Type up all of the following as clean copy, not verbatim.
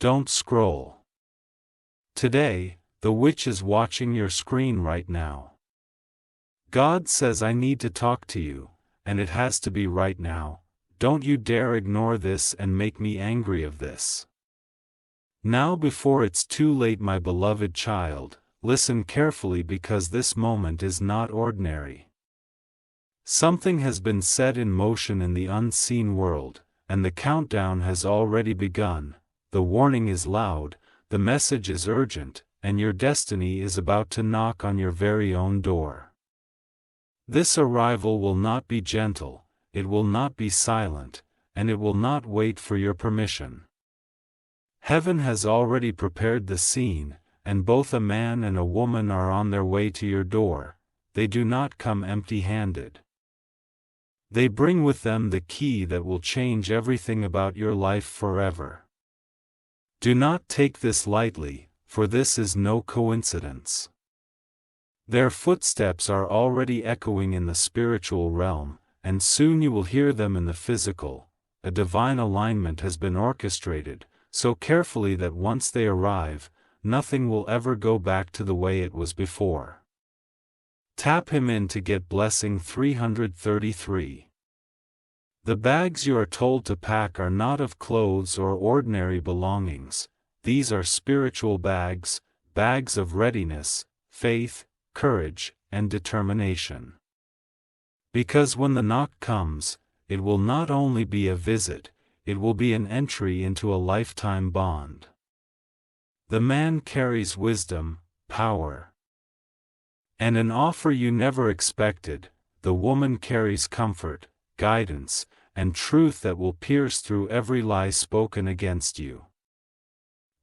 don't scroll. Today, the witch is watching your screen right now. God says I need to talk to you, and it has to be right now. Don't you dare ignore this and make me angry of this. Now before it's too late, my beloved child, listen carefully because this moment is not ordinary. Something has been set in motion in the unseen world, and the countdown has already begun. The warning is loud, the message is urgent, and your destiny is about to knock on your very own door. This arrival will not be gentle, it will not be silent, and it will not wait for your permission. Heaven has already prepared the scene, and both a man and a woman are on their way to your door. They do not come empty-handed. They bring with them the key that will change everything about your life forever. Do not take this lightly, for this is no coincidence. Their footsteps are already echoing in the spiritual realm, and soon you will hear them in the physical. A divine alignment has been orchestrated, so carefully that once they arrive, nothing will ever go back to the way it was before. Tap him in to get blessing 333. The bags you are told to pack are not of clothes or ordinary belongings. These are spiritual bags, bags of readiness, faith, courage, and determination. Because when the knock comes, it will not only be a visit, it will be an entry into a lifetime bond. The man carries wisdom, power, and an offer you never expected. The woman carries comfort, guidance, and truth that will pierce through every lie spoken against you.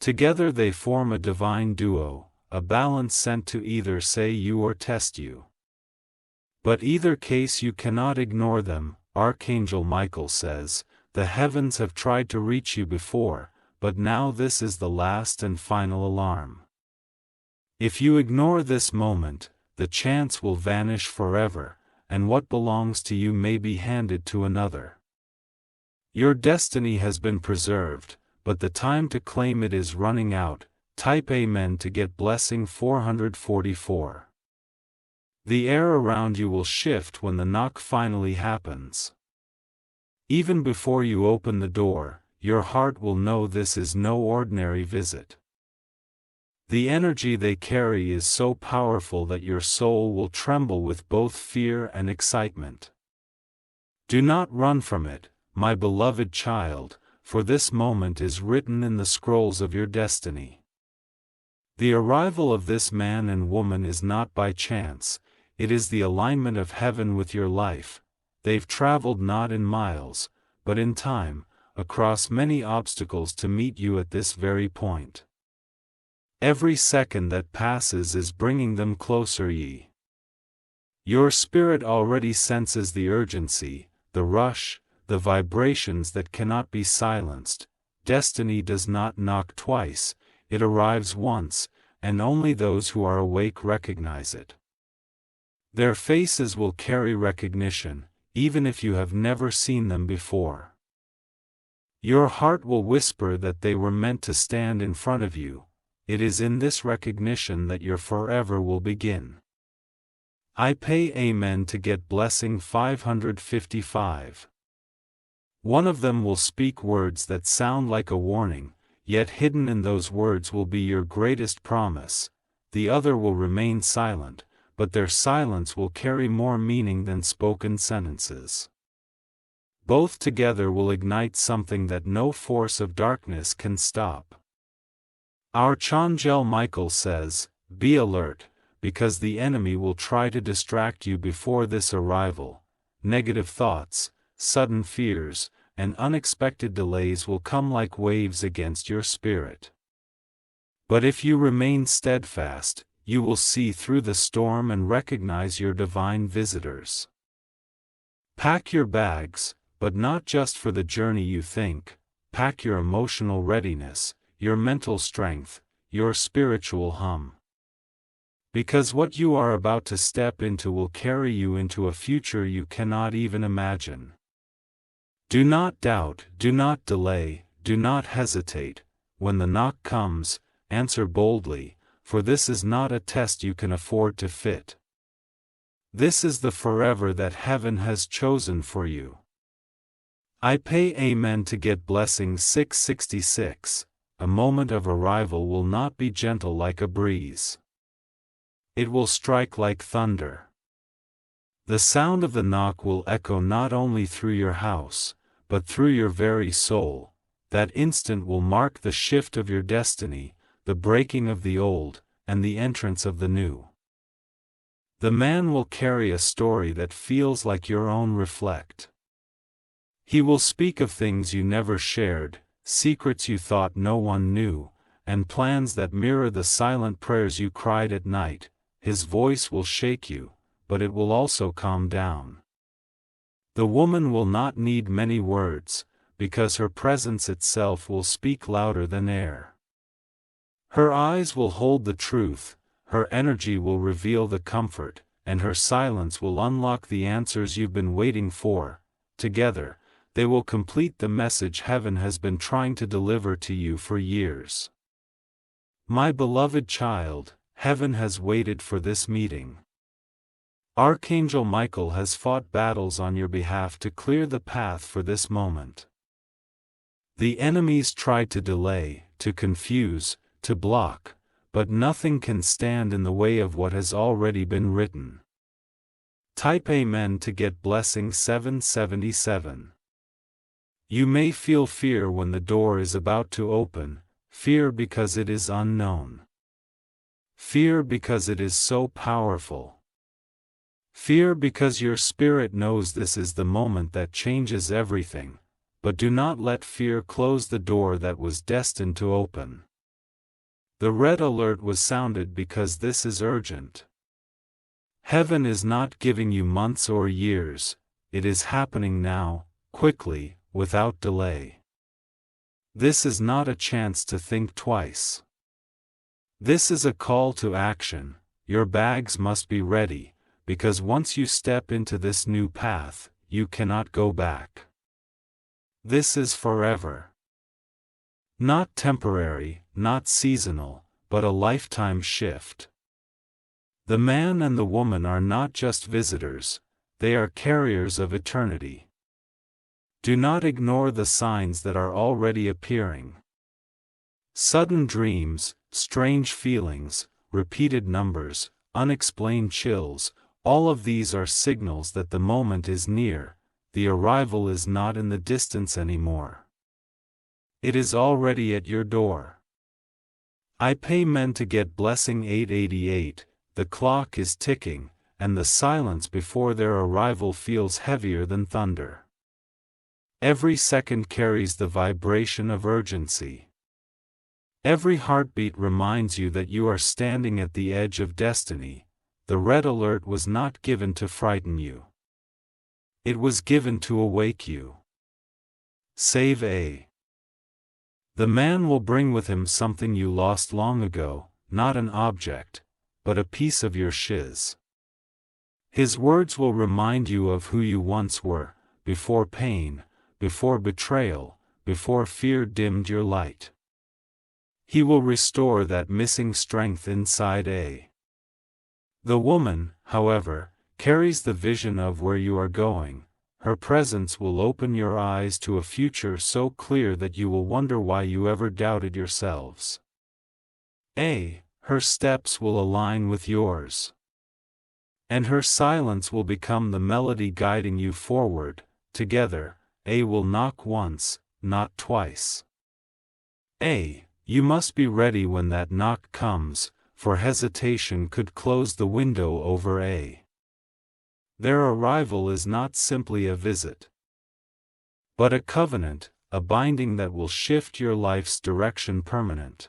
Together they form a divine duo, a balance sent to either say you or test you. But either case you cannot ignore them. Archangel Michael says, the heavens have tried to reach you before, but now this is the last and final alarm. If you ignore this moment, the chance will vanish forever, and what belongs to you may be handed to another. Your destiny has been preserved, but the time to claim it is running out. Type Amen to get blessing 444. The air around you will shift when the knock finally happens. Even before you open the door, your heart will know this is no ordinary visit. The energy they carry is so powerful that your soul will tremble with both fear and excitement. Do not run from it, my beloved child, for this moment is written in the scrolls of your destiny. The arrival of this man and woman is not by chance, it is the alignment of heaven with your life. They've traveled not in miles, but in time, across many obstacles to meet you at this very point. Every second that passes is bringing them closer. Your spirit already senses the urgency, the rush, the vibrations that cannot be silenced. Destiny does not knock twice, it arrives once, and only those who are awake recognize it. Their faces will carry recognition, even if you have never seen them before. Your heart will whisper that they were meant to stand in front of you. It is in this recognition that your forever will begin. I pay Amen to get blessing 555. One of them will speak words that sound like a warning, yet hidden in those words will be your greatest promise. The other will remain silent, but their silence will carry more meaning than spoken sentences. Both together will ignite something that no force of darkness can stop. Archangel Michael says, be alert, because the enemy will try to distract you before this arrival. Negative thoughts, sudden fears, and unexpected delays will come like waves against your spirit. But if you remain steadfast, you will see through the storm and recognize your divine visitors. Pack your bags, but not just for the journey you think. Pack your emotional readiness, your mental strength, your spiritual hum. Because what you are about to step into will carry you into a future you cannot even imagine. Do not doubt, do not delay, do not hesitate. when the knock comes, answer boldly, for this is not a test you can afford to fit. This is the forever that heaven has chosen for you. I pay amen to get blessing 666. A moment of arrival will not be gentle like a breeze. It will strike like thunder. The sound of the knock will echo not only through your house, but through your very soul. That instant will mark the shift of your destiny, the breaking of the old, and the entrance of the new. The man will carry a story that feels like your own reflect. He will speak of things you never shared, secrets you thought no one knew, and plans that mirror the silent prayers you cried at night. His voice will shake you, but it will also calm down. The woman will not need many words, because her presence itself will speak louder than air. Her eyes will hold the truth, her energy will reveal the comfort, and her silence will unlock the answers you've been waiting for. Together, they will complete the message heaven has been trying to deliver to you for years. My beloved child, heaven has waited for this meeting. Archangel Michael has fought battles on your behalf to clear the path for this moment. The enemies tried to delay, to confuse, to block, but nothing can stand in the way of what has already been written. Type Amen to get blessing 777. You may feel fear when the door is about to open, fear because it is unknown. Fear because it is so powerful. Fear because your spirit knows this is the moment that changes everything, but do not let fear close the door that was destined to open. The red alert was sounded because this is urgent. Heaven is not giving you months or years, it is happening now, quickly, without delay. This is not a chance to think twice. This is a call to action. Your bags must be ready, because once you step into this new path, you cannot go back. This is forever. Not temporary, not seasonal, but a lifetime shift. The man and the woman are not just visitors, they are carriers of eternity. Do not ignore the signs that are already appearing. Sudden dreams, strange feelings, repeated numbers, unexplained chills, all of these are signals that the moment is near, the arrival is not in the distance anymore. It is already at your door. I pay men to get blessing 888, the clock is ticking, and the silence before their arrival feels heavier than thunder. Every second carries the vibration of urgency. Every heartbeat reminds you that you are standing at the edge of destiny. The red alert was not given to frighten you. It was given to awake you. Save A. The man will bring with him something you lost long ago, not an object, but a piece of your shiz. His words will remind you of who you once were, before pain, before betrayal, before fear dimmed your light. He will restore that missing strength inside A. The woman, however, carries the vision of where you are going. Her presence will open your eyes to a future so clear that you will wonder why you ever doubted yourselves. A. Her steps will align with yours. And her silence will become the melody guiding you forward. Together, A will knock once, not twice. A. You must be ready when that knock comes, for hesitation could close the window over A. Their arrival is not simply a visit, but a covenant, a binding that will shift your life's direction permanent.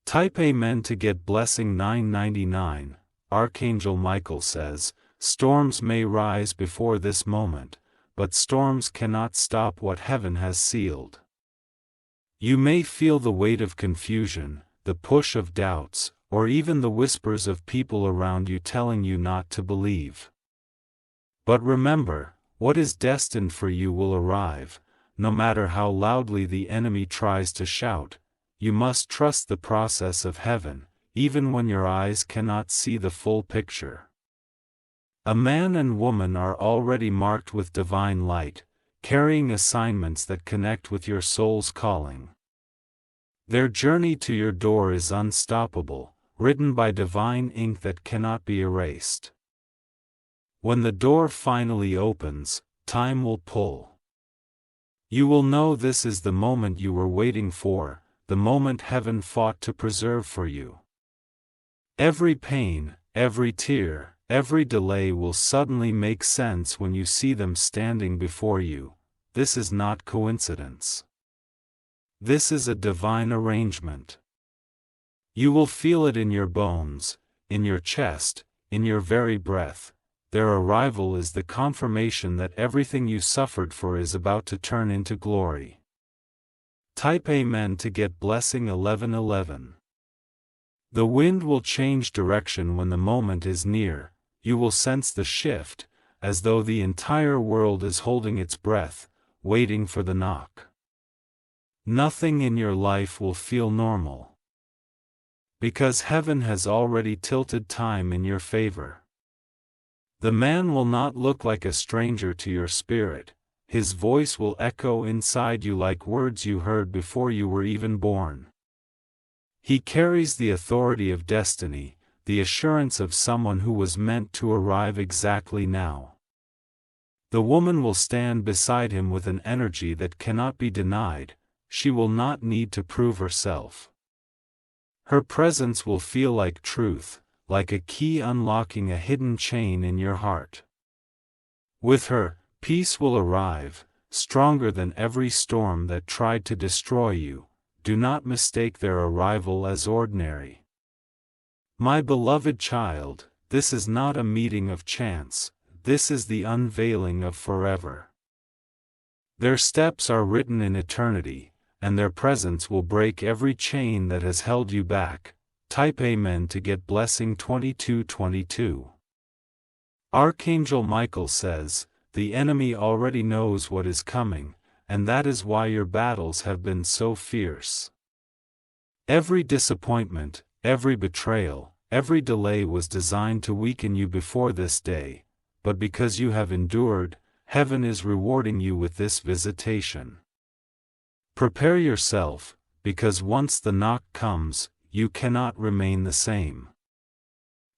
Type Amen to get blessing 999. Archangel Michael says, storms may rise before this moment, but storms cannot stop what heaven has sealed. You may feel the weight of confusion, the push of doubts, or even the whispers of people around you telling you not to believe. But remember, what is destined for you will arrive, no matter how loudly the enemy tries to shout. you must trust the process of heaven, even when your eyes cannot see the full picture. A man and woman are already marked with divine light, carrying assignments that connect with your soul's calling. Their journey to your door is unstoppable, written by divine ink that cannot be erased. When the door finally opens, time will pull. You will know this is the moment you were waiting for, the moment heaven fought to preserve for you. Every pain, every tear, every delay will suddenly make sense when you see them standing before you. This is not coincidence. This is a divine arrangement. You will feel it in your bones, in your chest, in your very breath. Their arrival is the confirmation that everything you suffered for is about to turn into glory. Type Amen to get blessing 1111. The wind will change direction when the moment is near. You will sense the shift, as though the entire world is holding its breath, waiting for the knock. Nothing in your life will feel normal, because heaven has already tilted time in your favor. The man will not look like a stranger to your spirit. His voice will echo inside you like words you heard before you were even born. He carries the authority of destiny, the assurance of someone who was meant to arrive exactly now. The woman will stand beside him with an energy that cannot be denied. She will not need to prove herself. Her presence will feel like truth, like a key unlocking a hidden chain in your heart. With her, peace will arrive, stronger than every storm that tried to destroy you. Do not mistake their arrival as ordinary. My beloved child, this is not a meeting of chance, this is the unveiling of forever. Their steps are written in eternity, and their presence will break every chain that has held you back. Type Amen to get blessing 2222. Archangel Michael says, the enemy already knows what is coming, and that is why your battles have been so fierce. Every disappointment, every betrayal, every delay was designed to weaken you before this day, but because you have endured, heaven is rewarding you with this visitation. Prepare yourself, because once the knock comes, you cannot remain the same.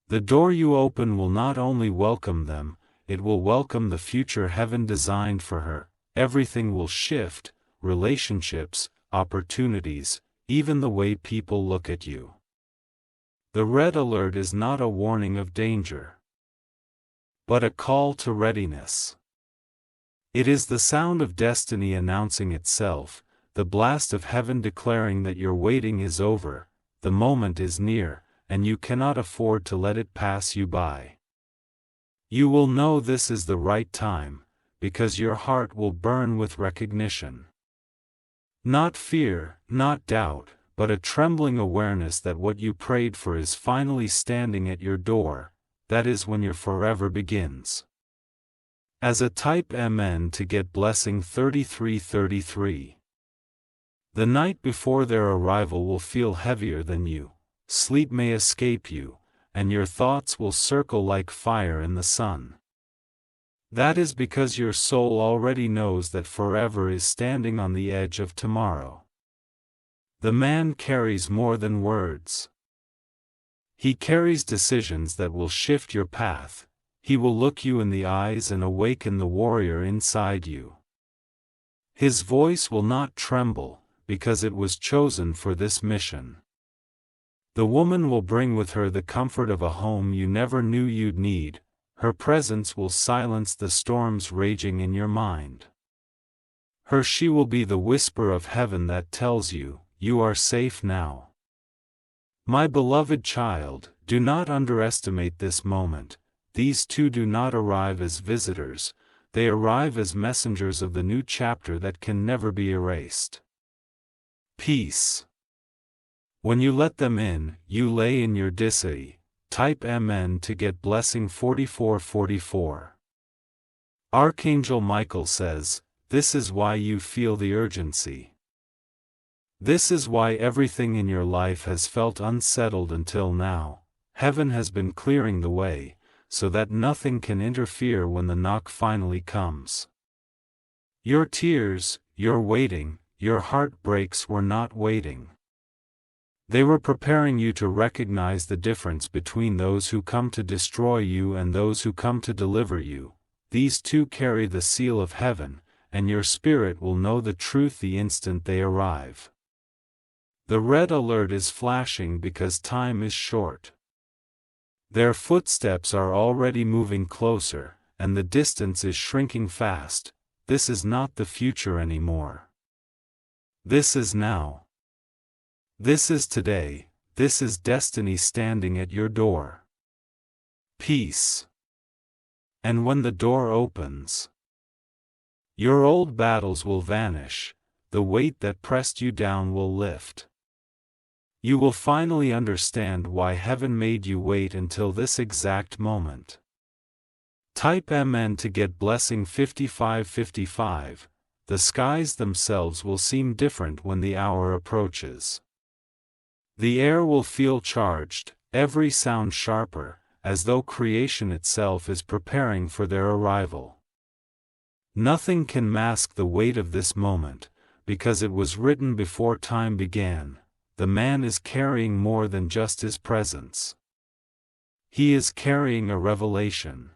The door you open will not only welcome them, it will welcome the future heaven designed for her. Everything will shift, relationships, opportunities, even the way people look at you. The red alert is not a warning of danger, but a call to readiness. It is the sound of destiny announcing itself, the blast of heaven declaring that your waiting is over, the moment is near, and you cannot afford to let it pass you by. You will know this is the right time, because your heart will burn with recognition. Not fear, not doubt, but a trembling awareness that what you prayed for is finally standing at your door. That is when your forever begins. As a type Amen to get blessing 3333. The night before their arrival will feel heavier than you, sleep may escape you, and your thoughts will circle like fire in the sun. That is because your soul already knows that forever is standing on the edge of tomorrow. The man carries more than words. He carries decisions that will shift your path. He will look you in the eyes and awaken the warrior inside you. His voice will not tremble, because it was chosen for this mission. The woman will bring with her the comfort of a home you never knew you'd need. Her presence will silence the storms raging in your mind. She will be the whisper of heaven that tells you, you are safe now. My beloved child, do not underestimate this moment. These two do not arrive as visitors, they arrive as messengers of the new chapter that can never be erased. Peace. When you let them in, you lay in your dissity. Type Amen to get blessing 4444. Archangel Michael says, this is why you feel the urgency. This is why everything in your life has felt unsettled until now. Heaven has been clearing the way, so that nothing can interfere when the knock finally comes. Your tears, your waiting, your heartbreaks were not waiting. They were preparing you to recognize the difference between those who come to destroy you and those who come to deliver you. These two carry the seal of heaven, and your spirit will know the truth the instant they arrive. The red alert is flashing because time is short. Their footsteps are already moving closer, and the distance is shrinking fast. This is not the future anymore. This is now. This is today. This is destiny standing at your door. Peace. And when the door opens, your old battles will vanish, the weight that pressed you down will lift. You will finally understand why heaven made you wait until this exact moment. Type Amen to get blessing 5555. The skies themselves will seem different when the hour approaches. The air will feel charged, every sound sharper, as though creation itself is preparing for their arrival. Nothing can mask the weight of this moment, because it was written before time began. The man is carrying more than just his presence. He is carrying a revelation.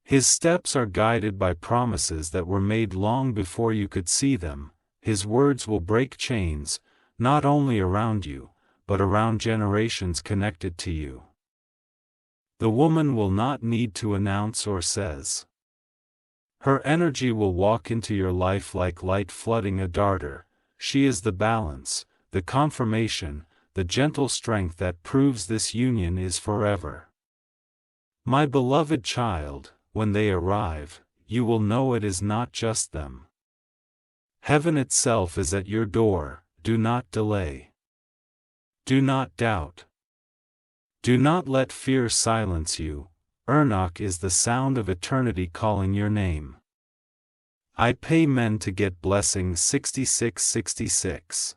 His steps are guided by promises that were made long before you could see them. His words will break chains, not only around you, but around generations connected to you. The woman will not need to announce or says. Her energy will walk into your life like light flooding a darter. She is the balance, the confirmation, the gentle strength that proves this union is forever. My beloved child, when they arrive, you will know it is not just them. Heaven itself is at your door. Do not delay. Do not doubt. Do not let fear silence you. Enoch is the sound of eternity calling your name. I pay men to get blessing 6666.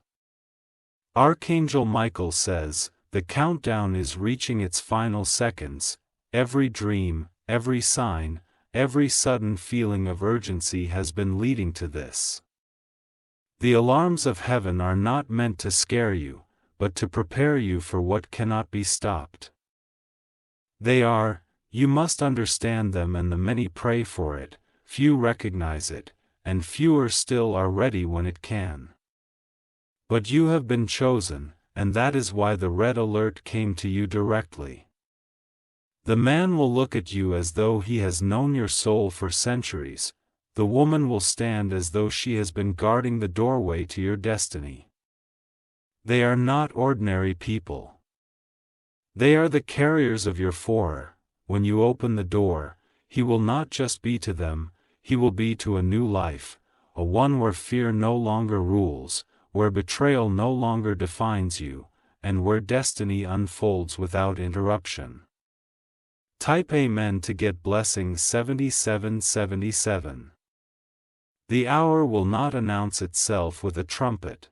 Archangel Michael says, the countdown is reaching its final seconds. Every dream, every sign, every sudden feeling of urgency has been leading to this. The alarms of heaven are not meant to scare you, but to prepare you for what cannot be stopped. They are, you must understand them, and the many pray for it, few recognize it, and fewer still are ready when it can. But you have been chosen, and that is why the red alert came to you directly. The man will look at you as though he has known your soul for centuries. The woman will stand as though she has been guarding the doorway to your destiny. They are not ordinary people. They are the carriers of your forerunner. When you open the door, he will not just be to them, he will be to a new life, a one where fear no longer rules, where betrayal no longer defines you, and where destiny unfolds without interruption. Type Amen to get blessing 7777. The hour will not announce itself with a trumpet.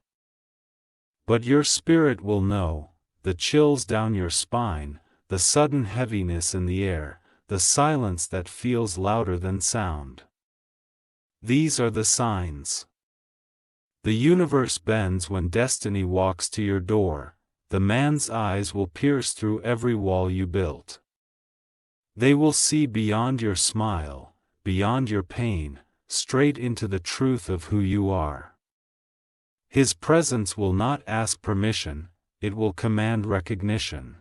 But your spirit will know, the chills down your spine, the sudden heaviness in the air, the silence that feels louder than sound. These are the signs. The universe bends when destiny walks to your door. The man's eyes will pierce through every wall you built. They will see beyond your smile, beyond your pain, straight into the truth of who you are. His presence will not ask permission, it will command recognition.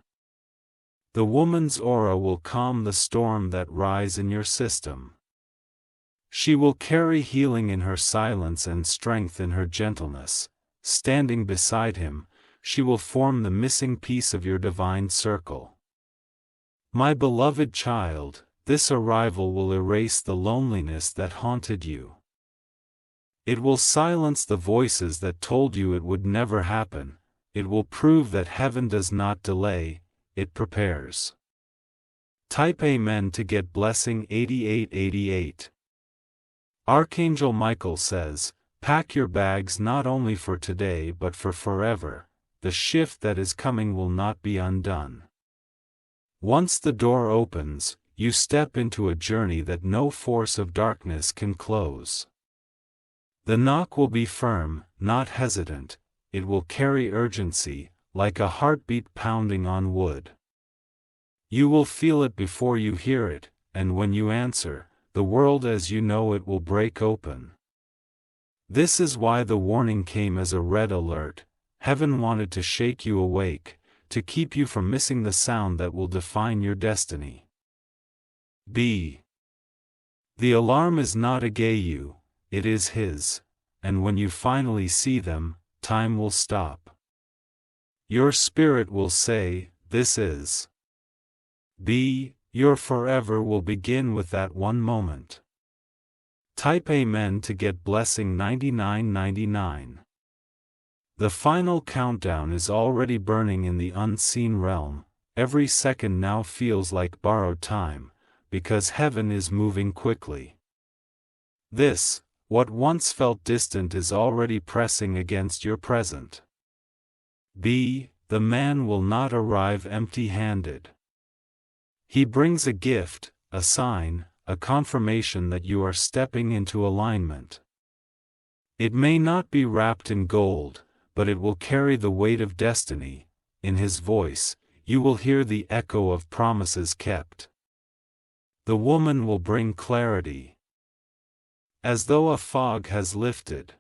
The woman's aura will calm the storm that rise in your system. She will carry healing in her silence and strength in her gentleness. Standing beside him, she will form the missing piece of your divine circle. My beloved child, this arrival will erase the loneliness that haunted you. It will silence the voices that told you it would never happen. It will prove that heaven does not delay, it prepares. Type Amen to get blessing 8888. Archangel Michael says, Pack your bags not only for today but for forever. The shift that is coming will not be undone. Once the door opens, you step into a journey that no force of darkness can close. The knock will be firm, not hesitant. It will carry urgency, like a heartbeat pounding on wood. You will feel it before you hear it, and when you answer, the world as you know it will break open. This is why the warning came as a red alert. Heaven wanted to shake you awake, to keep you from missing the sound that will define your destiny. B. The alarm is not against you, it is his, and when you finally see them, time will stop. Your spirit will say, this is. B. Your forever will begin with that one moment. Type Amen to get blessing 9999. The final countdown is already burning in the unseen realm. Every second now feels like borrowed time, because heaven is moving quickly. This, what once felt distant, is already pressing against your present. B. The man will not arrive empty-handed. He brings a gift, a sign, a confirmation that you are stepping into alignment. It may not be wrapped in gold, but it will carry the weight of destiny. In his voice, you will hear the echo of promises kept. The woman will bring clarity, as though a fog has lifted.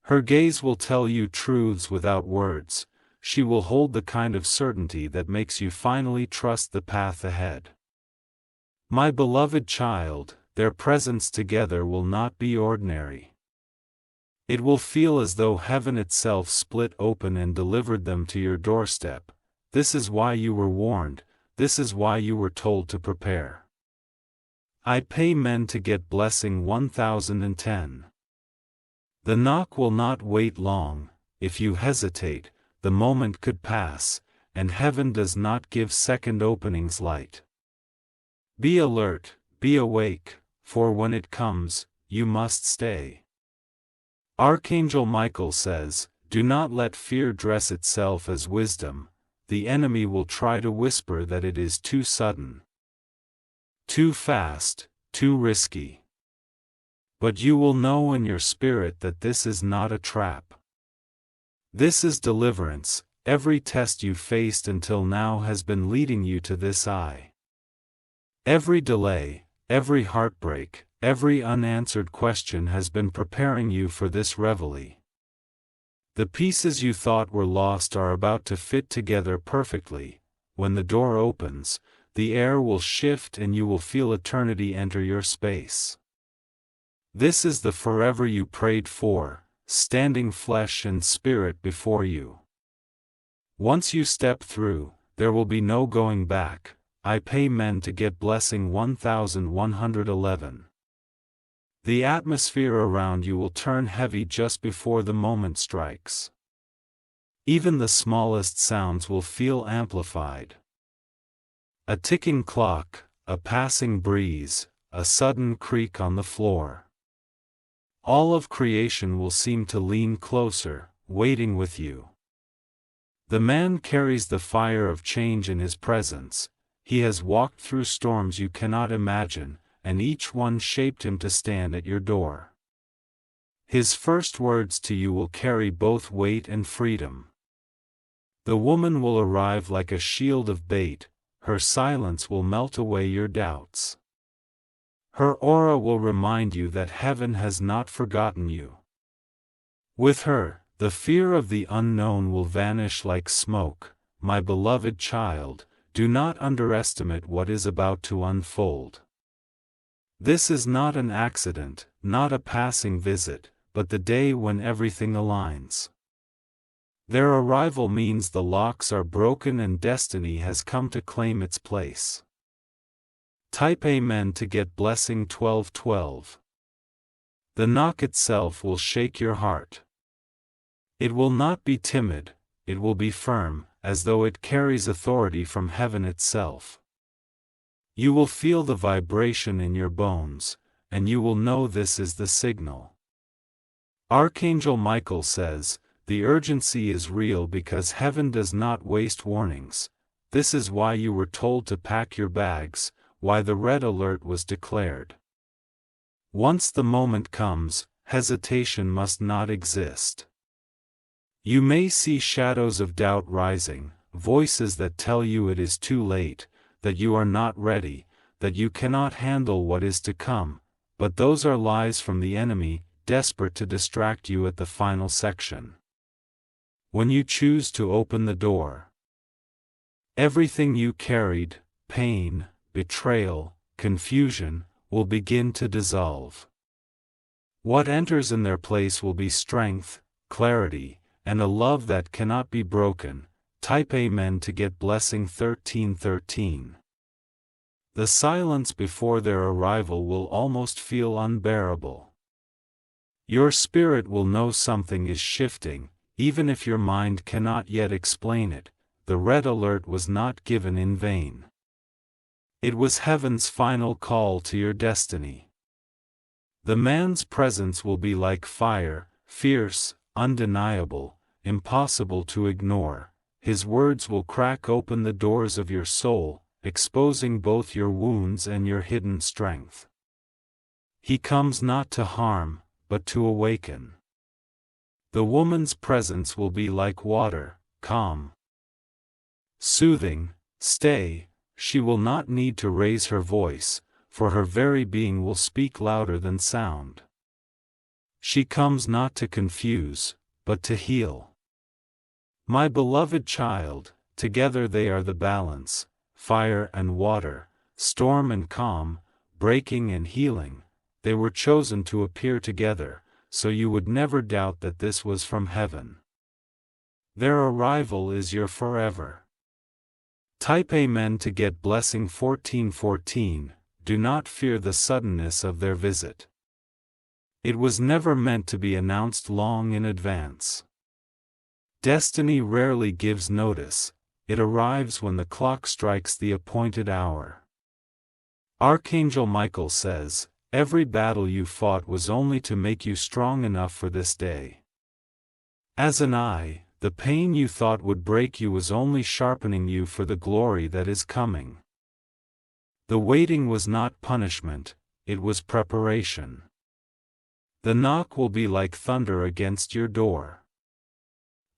Her gaze will tell you truths without words. She will hold the kind of certainty that makes you finally trust the path ahead. My beloved child, their presence together will not be ordinary. It will feel as though heaven itself split open and delivered them to your doorstep. This is why you were warned, this is why you were told to prepare. I pay men to get blessing 1010. The knock will not wait long. If you hesitate, the moment could pass, and heaven does not give second openings light. Be alert, be awake, for when it comes, you must stay. Archangel Michael says, do not let fear dress itself as wisdom. The enemy will try to whisper that it is too sudden, too fast, too risky. But you will know in your spirit that this is not a trap. This is deliverance. Every test you faced until now has been leading you to this eye. Every delay, every heartbreak, every unanswered question has been preparing you for this reveille. The pieces you thought were lost are about to fit together perfectly. When the door opens, the air will shift and you will feel eternity enter your space. This is the forever you prayed for, standing flesh and spirit before you. Once you step through, there will be no going back. I pay men to get blessing 1111. The atmosphere around you will turn heavy just before the moment strikes. Even the smallest sounds will feel amplified. A ticking clock, a passing breeze, a sudden creak on the floor. All of creation will seem to lean closer, waiting with you. The man carries the fire of change in his presence. He has walked through storms you cannot imagine, and each one shaped him to stand at your door. His first words to you will carry both weight and freedom. The woman will arrive like a shield of bait. Her silence will melt away your doubts. Her aura will remind you that heaven has not forgotten you. With her, the fear of the unknown will vanish like smoke. My beloved child, do not underestimate what is about to unfold. This is not an accident, not a passing visit, but the day when everything aligns. Their arrival means the locks are broken and destiny has come to claim its place. Type Amen to get blessing 1212. The knock itself will shake your heart. It will not be timid, it will be firm, as though it carries authority from heaven itself. You will feel the vibration in your bones, and you will know this is the signal. Archangel Michael says, the urgency is real because heaven does not waste warnings. This is why you were told to pack your bags, why the red alert was declared. Once the moment comes, hesitation must not exist. You may see shadows of doubt rising, voices that tell you it is too late, that you are not ready, that you cannot handle what is to come, but those are lies from the enemy, desperate to distract you at the final section. When you choose to open the door, everything you carried, pain, betrayal, confusion, will begin to dissolve. What enters in their place will be strength, clarity, and a love that cannot be broken. Type Amen to get blessing 1313. The silence before their arrival will almost feel unbearable. Your spirit will know something is shifting, even if your mind cannot yet explain it. The red alert was not given in vain. It was heaven's final call to your destiny. The man's presence will be like fire, fierce, undeniable, impossible to ignore. His words will crack open the doors of your soul, exposing both your wounds and your hidden strength. He comes not to harm, but to awaken. The woman's presence will be like water, calm, soothing, stay. She will not need to raise her voice, for her very being will speak louder than sound. She comes not to confuse, but to heal. My beloved child, together they are the balance, fire and water, storm and calm, breaking and healing. They were chosen to appear together, so you would never doubt that this was from heaven. Their arrival is your forever. Type Amen to get blessing 1414. Do not fear the suddenness of their visit. It was never meant to be announced long in advance. Destiny rarely gives notice, it arrives when the clock strikes the appointed hour. Archangel Michael says, every battle you fought was only to make you strong enough for this day. As an eye, the pain you thought would break you was only sharpening you for the glory that is coming. The waiting was not punishment, it was preparation. The knock will be like thunder against your door.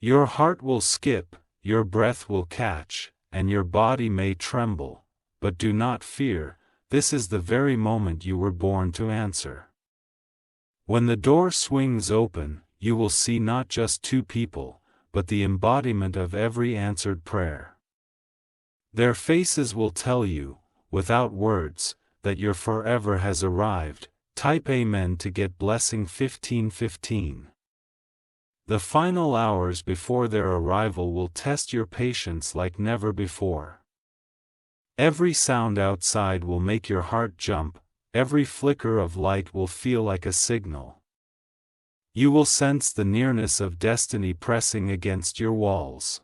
Your heart will skip, your breath will catch, and your body may tremble, but do not fear, this is the very moment you were born to answer. When the door swings open, you will see not just two people, but the embodiment of every answered prayer. Their faces will tell you, without words, that your forever has arrived. Type Amen to get blessing 1515. The final hours before their arrival will test your patience like never before. Every sound outside will make your heart jump, every flicker of light will feel like a signal. You will sense the nearness of destiny pressing against your walls.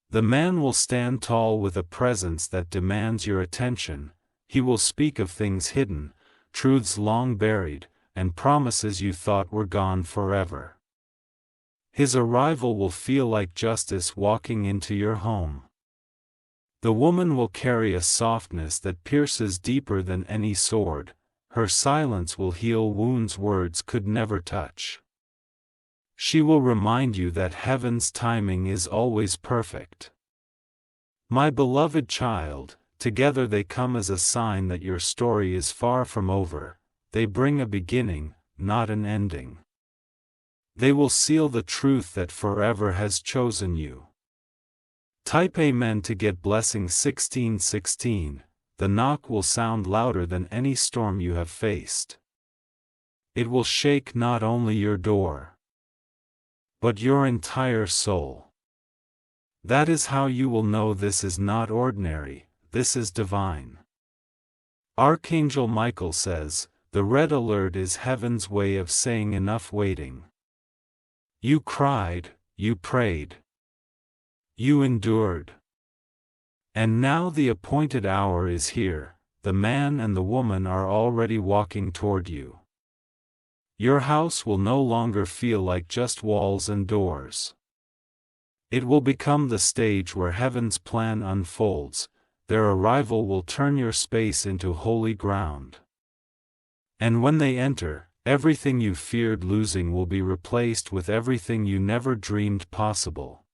The man will stand tall with a presence that demands your attention. He will speak of things hidden, truths long buried, and promises you thought were gone forever. His arrival will feel like justice walking into your home. The woman will carry a softness that pierces deeper than any sword. Her silence will heal wounds words could never touch. She will remind you that heaven's timing is always perfect. My beloved child, together they come as a sign that your story is far from over. They bring a beginning, not an ending. They will seal the truth that forever has chosen you. Type Amen to get blessing 1616. The knock will sound louder than any storm you have faced. It will shake not only your door, but your entire soul. That is how you will know this is not ordinary, this is divine. Archangel Michael says, the red alert is heaven's way of saying enough waiting. You cried, you prayed, you endured. And now the appointed hour is here, the man and the woman are already walking toward you. Your house will no longer feel like just walls and doors. It will become the stage where heaven's plan unfolds. Their arrival will turn your space into holy ground. And when they enter, everything you feared losing will be replaced with everything you never dreamed possible.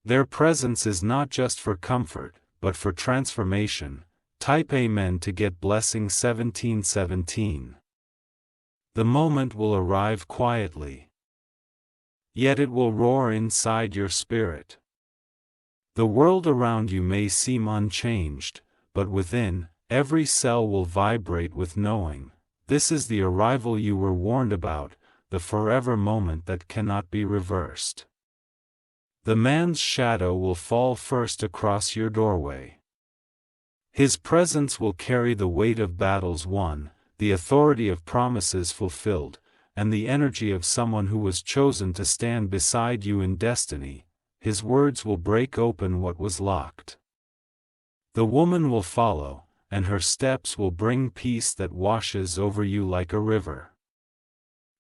Their presence is not just for comfort, but for transformation. Type Amen to get blessing 1717. The moment will arrive quietly. Yet it will roar inside your spirit. The world around you may seem unchanged, but within, every cell will vibrate with knowing, this is the arrival you were warned about, the forever moment that cannot be reversed. The man's shadow will fall first across your doorway. His presence will carry the weight of battles won, the authority of promises fulfilled, and the energy of someone who was chosen to stand beside you in destiny. His words will break open what was locked. The woman will follow, and her steps will bring peace that washes over you like a river.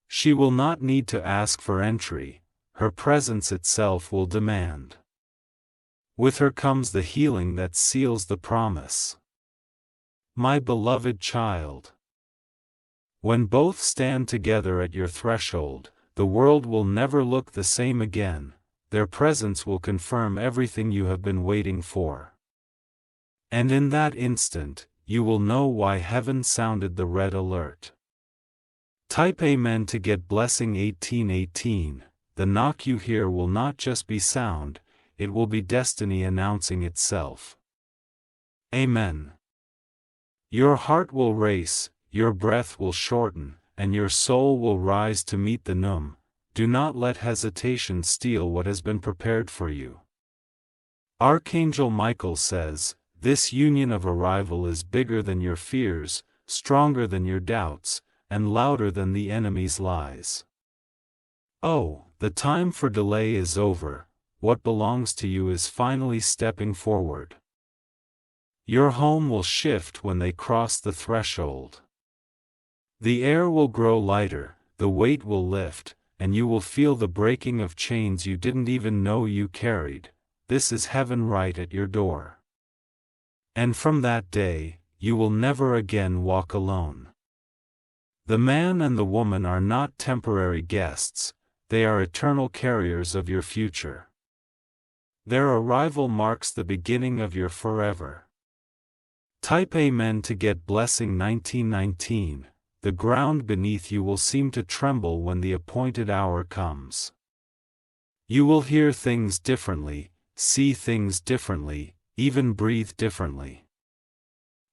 She will not need to ask for entry, her presence itself will demand. With her comes the healing that seals the promise. My beloved child. When both stand together at your threshold, the world will never look the same again. Their presence will confirm everything you have been waiting for. And in that instant, you will know why heaven sounded the red alert. Type Amen to get blessing 1818. The knock you hear will not just be sound, it will be destiny announcing itself. Amen. Your heart will race, your breath will shorten, and your soul will rise to meet the Num. Do not let hesitation steal what has been prepared for you. Archangel Michael says, this union of arrival is bigger than your fears, stronger than your doubts, and louder than the enemy's lies. Oh, the time for delay is over, what belongs to you is finally stepping forward. Your home will shift when they cross the threshold. The air will grow lighter, the weight will lift, and you will feel the breaking of chains you didn't even know you carried. This is heaven right at your door. And from that day, you will never again walk alone. The man and the woman are not temporary guests, they are eternal carriers of your future. Their arrival marks the beginning of your forever. Type Amen to get blessing 1919. The ground beneath you will seem to tremble when the appointed hour comes. You will hear things differently, see things differently, even breathe differently.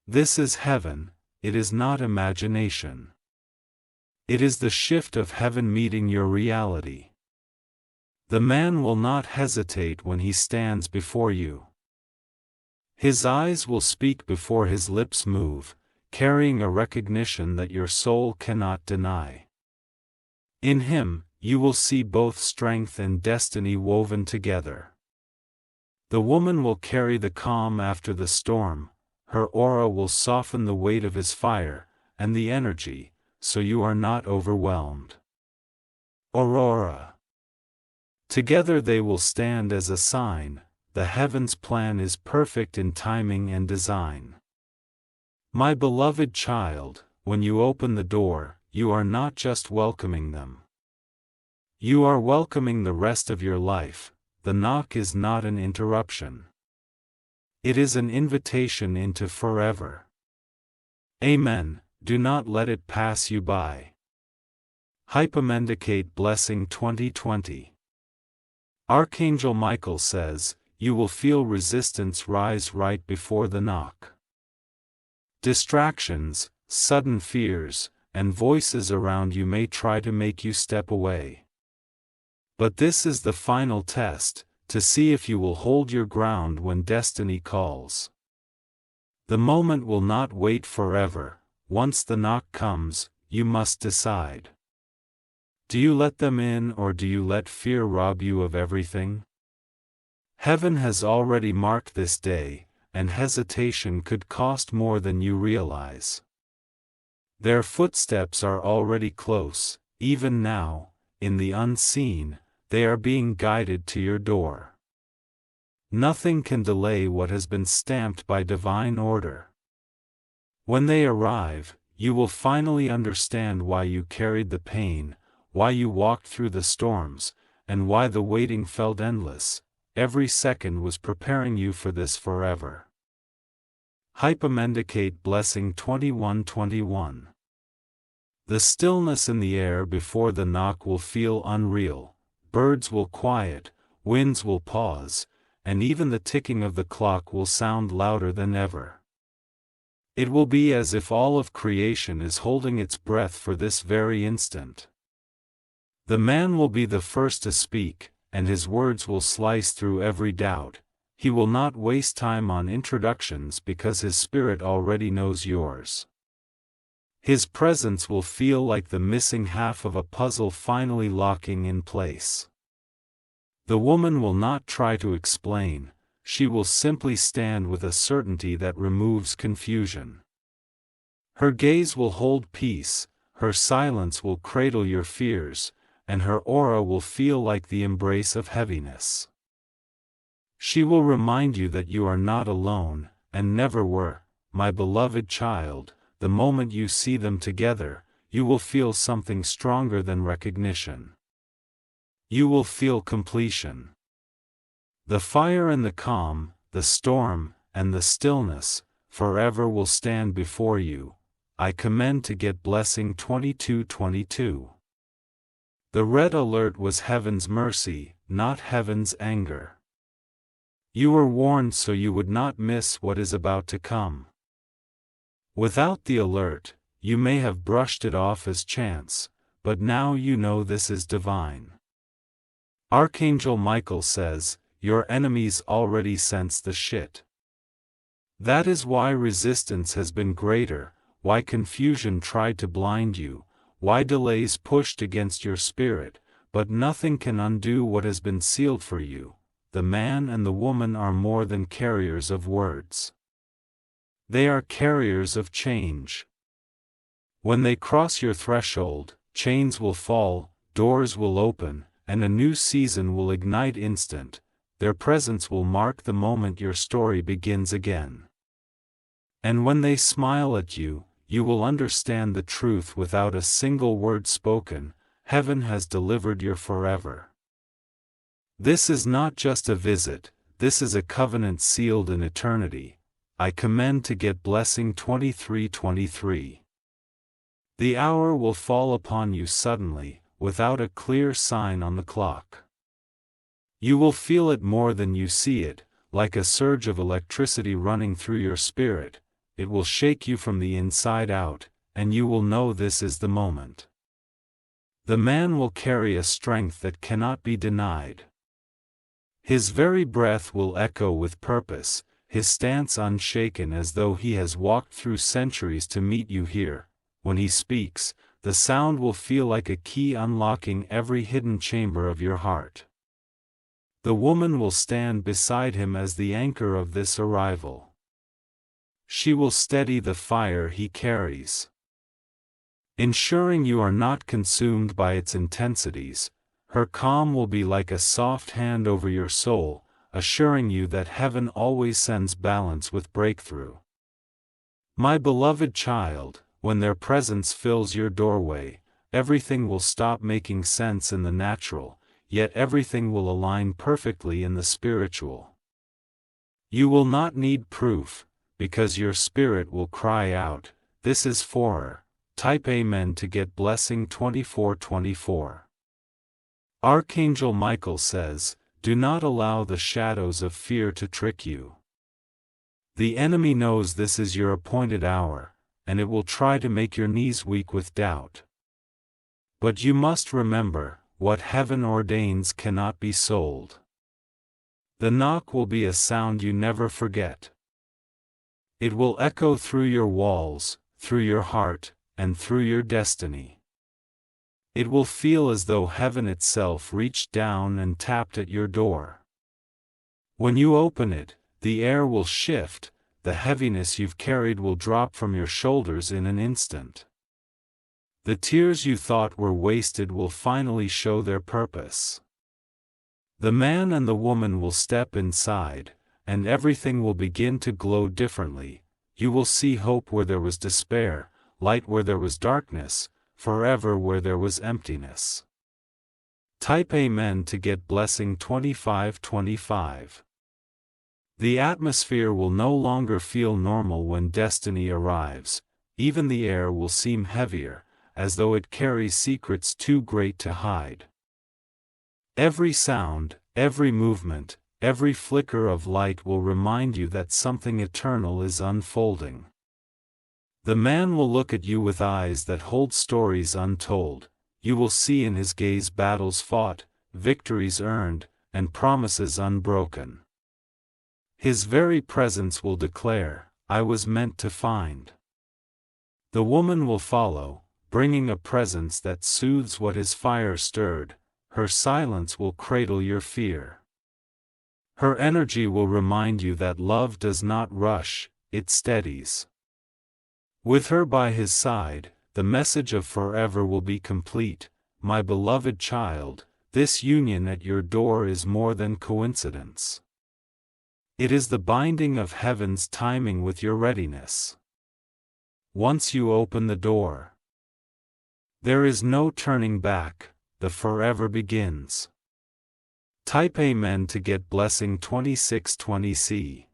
This is heaven, it is not imagination. It is the shift of heaven meeting your reality. The man will not hesitate when he stands before you. His eyes will speak before his lips move, carrying a recognition that your soul cannot deny. In him, you will see both strength and destiny woven together. The woman will carry the calm after the storm, her aura will soften the weight of his fire, and the energy, so you are not overwhelmed. Aurora. Together they will stand as a sign, the heaven's plan is perfect in timing and design. My beloved child, when you open the door, you are not just welcoming them. You are welcoming the rest of your life. The knock is not an interruption. It is an invitation into forever. Amen, do not let it pass you by. Hypomendicate Blessing 2020. Archangel Michael says, you will feel resistance rise right before the knock. Distractions, sudden fears, and voices around you may try to make you step away. But this is the final test, to see if you will hold your ground when destiny calls. The moment will not wait forever, once the knock comes, you must decide. Do you let them in or do you let fear rob you of everything? Heaven has already marked this day, and hesitation could cost more than you realize. Their footsteps are already close, even now, in the unseen, they are being guided to your door. Nothing can delay what has been stamped by divine order. When they arrive, you will finally understand why you carried the pain, why you walked through the storms, and why the waiting felt endless. Every second was preparing you for this forever. Hypomendicate Blessing 21:21. The stillness in the air before the knock will feel unreal, birds will quiet, winds will pause, and even the ticking of the clock will sound louder than ever. It will be as if all of creation is holding its breath for this very instant. The man will be the first to speak, and his words will slice through every doubt. He will not waste time on introductions because his spirit already knows yours. His presence will feel like the missing half of a puzzle finally locking in place. The woman will not try to explain, she will simply stand with a certainty that removes confusion. Her gaze will hold peace, her silence will cradle your fears, and her aura will feel like the embrace of heaviness. She will remind you that you are not alone, and never were, my beloved child. The moment you see them together, you will feel something stronger than recognition. You will feel completion. The fire and the calm, the storm, and the stillness, forever will stand before you. I commend to get Blessing 22:22. The red alert was heaven's mercy, not heaven's anger. You were warned so you would not miss what is about to come. Without the alert, you may have brushed it off as chance, but now you know this is divine. Archangel Michael says, your enemies already sense the shit. That is why resistance has been greater, why confusion tried to blind you, why delays pushed against your spirit, but nothing can undo what has been sealed for you. The man and the woman are more than carriers of words. They are carriers of change. When they cross your threshold, chains will fall, doors will open, and a new season will ignite instant. Their presence will mark the moment your story begins again. And when they smile at you, you will understand the truth without a single word spoken. Heaven has delivered you forever. This is not just a visit, this is a covenant sealed in eternity. I commend to get Blessing 23:23. The hour will fall upon you suddenly, without a clear sign on the clock. You will feel it more than you see it, like a surge of electricity running through your spirit. It will shake you from the inside out, and you will know this is the moment. The man will carry a strength that cannot be denied. His very breath will echo with purpose, his stance unshaken as though he has walked through centuries to meet you here. When he speaks, the sound will feel like a key unlocking every hidden chamber of your heart. The woman will stand beside him as the anchor of this arrival. She will steady the fire he carries, ensuring you are not consumed by its intensities. Her calm will be like a soft hand over your soul, assuring you that heaven always sends balance with breakthrough. My beloved child, when their presence fills your doorway, everything will stop making sense in the natural, yet everything will align perfectly in the spiritual. You will not need proof, because your spirit will cry out, "This is for her." Type Amen to get Blessing 24:24. Archangel Michael says, do not allow the shadows of fear to trick you. The enemy knows this is your appointed hour, and it will try to make your knees weak with doubt. But you must remember, what heaven ordains cannot be sold. The knock will be a sound you never forget. It will echo through your walls, through your heart, and through your destiny. It will feel as though heaven itself reached down and tapped at your door. When you open it, the air will shift, the heaviness you've carried will drop from your shoulders in an instant. The tears you thought were wasted will finally show their purpose. The man and the woman will step inside, and everything will begin to glow differently. You will see hope where there was despair, light where there was darkness, forever where there was emptiness. Type Amen to get blessing 2525. The atmosphere will no longer feel normal when destiny arrives. Even the air will seem heavier, as though it carries secrets too great to hide. Every sound, every movement, every flicker of light will remind you that something eternal is unfolding. The man will look at you with eyes that hold stories untold. You will see in his gaze battles fought, victories earned, and promises unbroken. His very presence will declare, "I was meant to find." The woman will follow, bringing a presence that soothes what his fire stirred. Her silence will cradle your fear. Her energy will remind you that love does not rush, it steadies. With her by his side, the message of forever will be complete. My beloved child, this union at your door is more than coincidence. It is the binding of heaven's timing with your readiness. Once you open the door, there is no turning back, the forever begins. Type Amen to get blessing 2620C.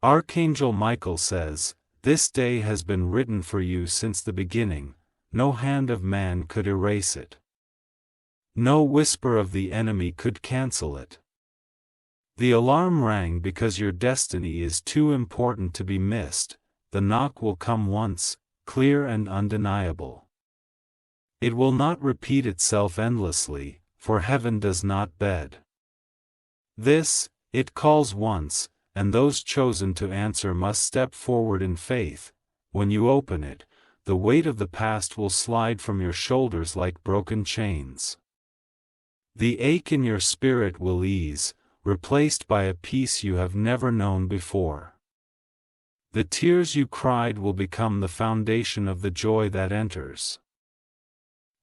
Archangel Michael says, "This day has been written for you since the beginning, no hand of man could erase it. No whisper of the enemy could cancel it. The alarm rang because your destiny is too important to be missed. The knock will come once, clear and undeniable. It will not repeat itself endlessly, for heaven does not bed. This, it calls once, and those chosen to answer must step forward in faith. When you open it, the weight of the past will slide from your shoulders like broken chains. The ache in your spirit will ease, replaced by a peace you have never known before. The tears you cried will become the foundation of the joy that enters.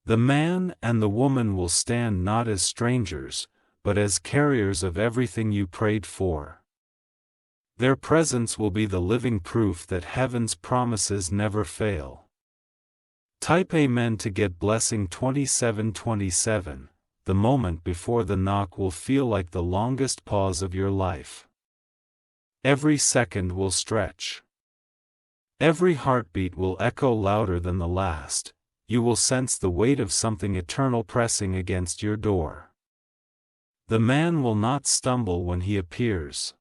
The man and the woman will stand not as strangers, but as carriers of everything you prayed for. Their presence will be the living proof that heaven's promises never fail. Type Amen to get blessing 2727. The moment before the knock will feel like the longest pause of your life. Every second will stretch. Every heartbeat will echo louder than the last. You will sense the weight of something eternal pressing against your door. The man will not stumble when he appears.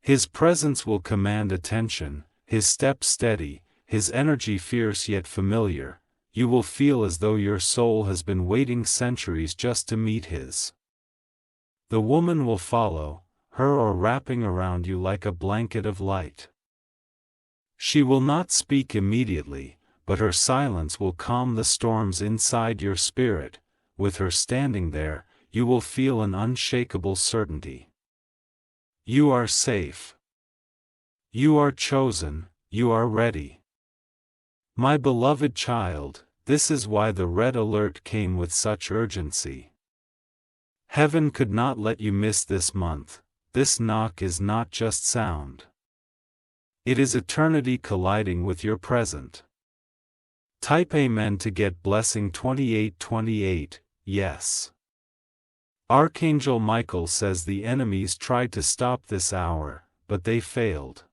His presence will command attention, his step steady, his energy fierce yet familiar. You will feel as though your soul has been waiting centuries just to meet his. The woman will follow, her aura wrapping around you like a blanket of light. She will not speak immediately, but her silence will calm the storms inside your spirit. With her standing there, you will feel an unshakable certainty. You are safe. You are chosen, you are ready. My beloved child, this is why the red alert came with such urgency. Heaven could not let you miss this month. This knock is not just sound. It is eternity colliding with your present. Type Amen to get blessing 2828, yes. Archangel Michael says the enemies tried to stop this hour, but they failed.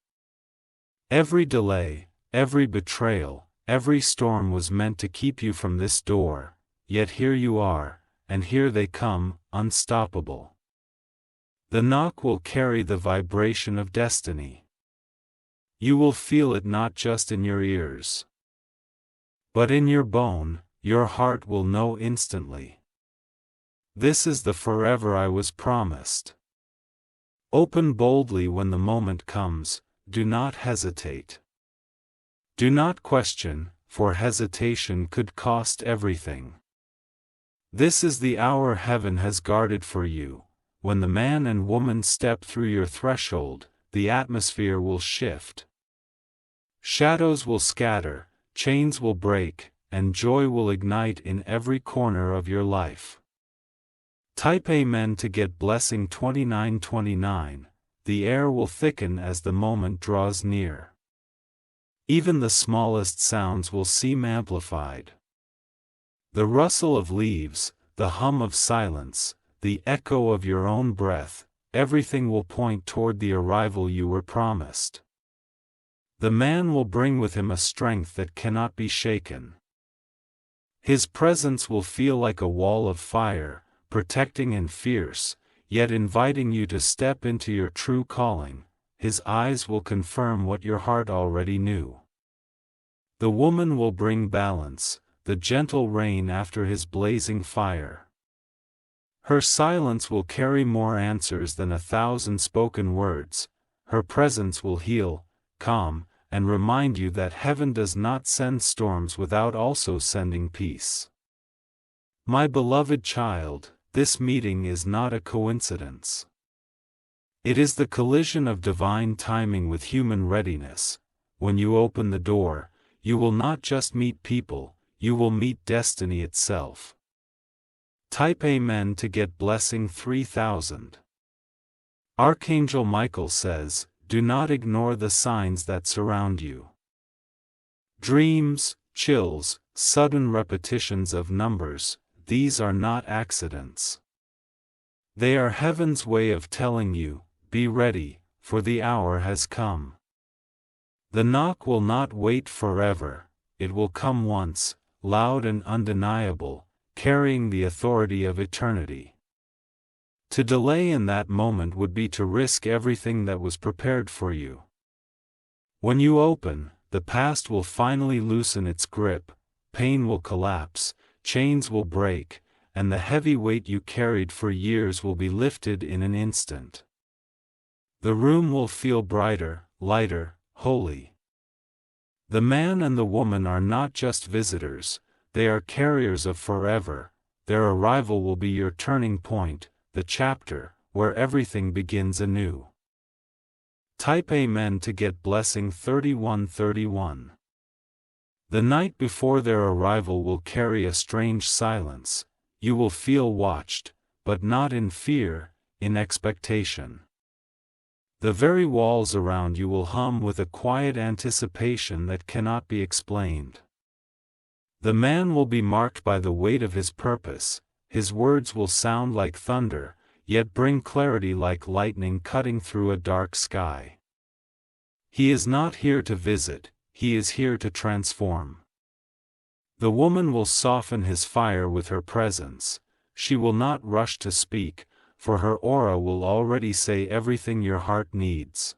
Every delay, every betrayal, every storm was meant to keep you from this door, yet here you are, and here they come, unstoppable. The knock will carry the vibration of destiny. You will feel it not just in your ears, but in your bone. Your heart will know instantly. This is the forever I was promised. Open boldly when the moment comes, do not hesitate. Do not question, for hesitation could cost everything. This is the hour heaven has guarded for you. When the man and woman step through your threshold, the atmosphere will shift. Shadows will scatter, chains will break, and joy will ignite in every corner of your life. Type Amen to get blessing 2929. The air will thicken as the moment draws near. Even the smallest sounds will seem amplified. The rustle of leaves, the hum of silence, the echo of your own breath, everything will point toward the arrival you were promised. The man will bring with him a strength that cannot be shaken. His presence will feel like a wall of fire, protecting and fierce, yet inviting you to step into your true calling. His eyes will confirm what your heart already knew. The woman will bring balance, the gentle rain after his blazing fire. Her silence will carry more answers than 1,000 spoken words. Her presence will heal, calm, and remind you that heaven does not send storms without also sending peace. My beloved child, this meeting is not a coincidence. It is the collision of divine timing with human readiness. When you open the door, you will not just meet people, you will meet destiny itself. Type Amen to get blessing 3000. Archangel Michael says, do not ignore the signs that surround you. Dreams, chills, sudden repetitions of numbers, these are not accidents. They are heaven's way of telling you, be ready, for the hour has come. The knock will not wait forever, it will come once, loud and undeniable, carrying the authority of eternity. To delay in that moment would be to risk everything that was prepared for you. When you open, the past will finally loosen its grip, pain will collapse, chains will break, and the heavy weight you carried for years will be lifted in an instant. The room will feel brighter, lighter, holy. The man and the woman are not just visitors, they are carriers of forever. Their arrival will be your turning point, the chapter where everything begins anew. Type Amen to get blessing 3131. The night before their arrival will carry a strange silence. You will feel watched, but not in fear, in expectation. The very walls around you will hum with a quiet anticipation that cannot be explained. The man will be marked by the weight of his purpose. His words will sound like thunder, yet bring clarity like lightning cutting through a dark sky. He is not here to visit, he is here to transform. The woman will soften his fire with her presence. She will not rush to speak, for her aura will already say everything your heart needs.